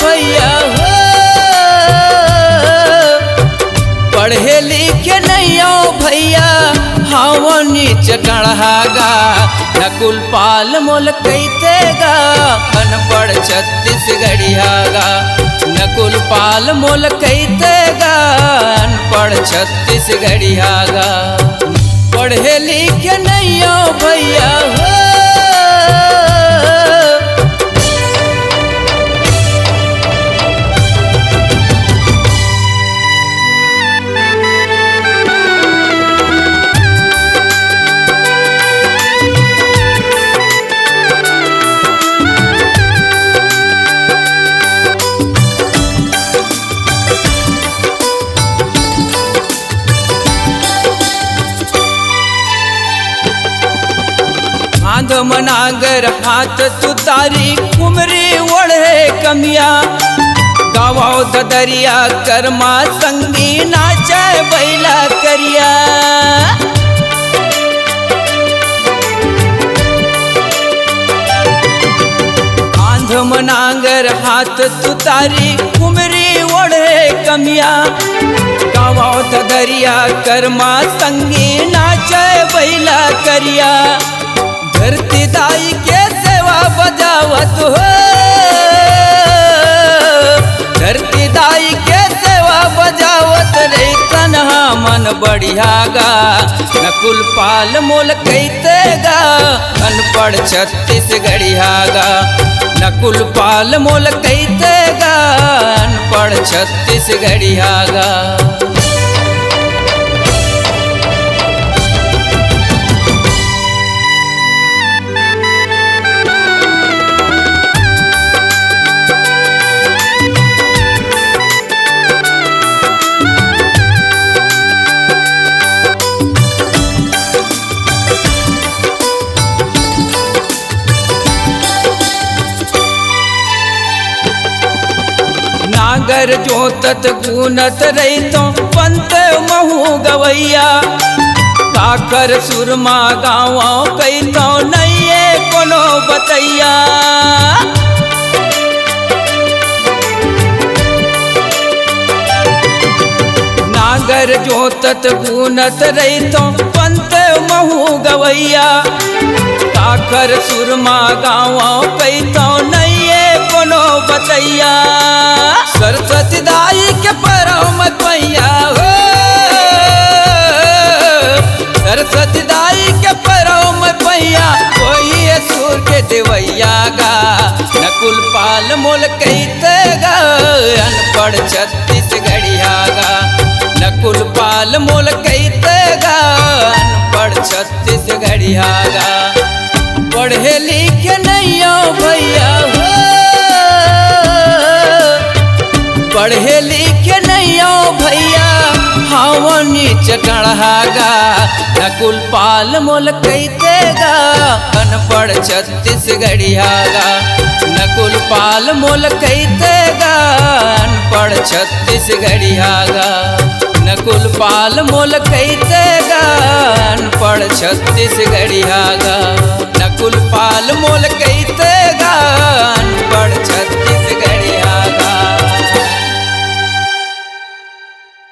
भैया हो, पढ़े लिखे नहीं आओ भैया हाव नीच टढ़ागा, नकुल पाल मोल कैतेगा अनपढ़ छत्तीसगढ़ियागा, नकुल पाल मोल कैतेगा अनपढ़ छत्तीसगढ़ियागा। पढ़े लिखे नहीं आओ भैया हो, मनागर हाथ सुतारी कुमरी ओढ़े कमिया, गावाओ ददरिया कर्मा संगी नाचे बैला करिया। आंध मनागर हाथ सुतारी कुमरी ओढ़े कमिया, गावाओ ददरिया कर्मा संगी नाचे बैला करिया। धरती दाई के सेवा बजावत हो, धरती दाई के सेवा बजावत रे तनहा मन बढ़ियागा, नकुल पाल मोल कैतेगा अनपढ़ छत्तीसगढ़ियागा, नकुल पाल मोल कैतेगा अनपढ़ छत्तीसगढ़ियागा। नागर जोतत गुनत रहितो पंत महू गवैया, काकर सुरमा गाँव कैतो नैये कोनो बतैया। नागर जोतत गुनत रहितो पंत महू गवैया, काकर सुरमा गाँव कैतो नैये कोनो बतैया। सरस्वती दाई के परम पैया हो, सरस्वती दाई के परम पैया कोई सुर के देवैया गा, नकुल पाल मोल कैतेगा अनपढ़ छत्तीसगढ़ियागा, नकुल पाल मोल कैतेगा अनपढ़ छत्तीसगढ़ियागा। पढ़े लिखे नहीं आओ भैया हो, पढ़े लिखे नहीं आओ भैया हाव नीच टढ़ागा, नकुल पाल मोल कैतेगा अनपढ़ छत्तीसगढ़ियागा, नकुल पाल मोल कैतेगा अनपढ़ छत्तीसगढ़ियागा, नकुल पाल मोल कैतेगा अनपढ़ छत्तीसगढ़ियागा, नकुल पाल मोल कैते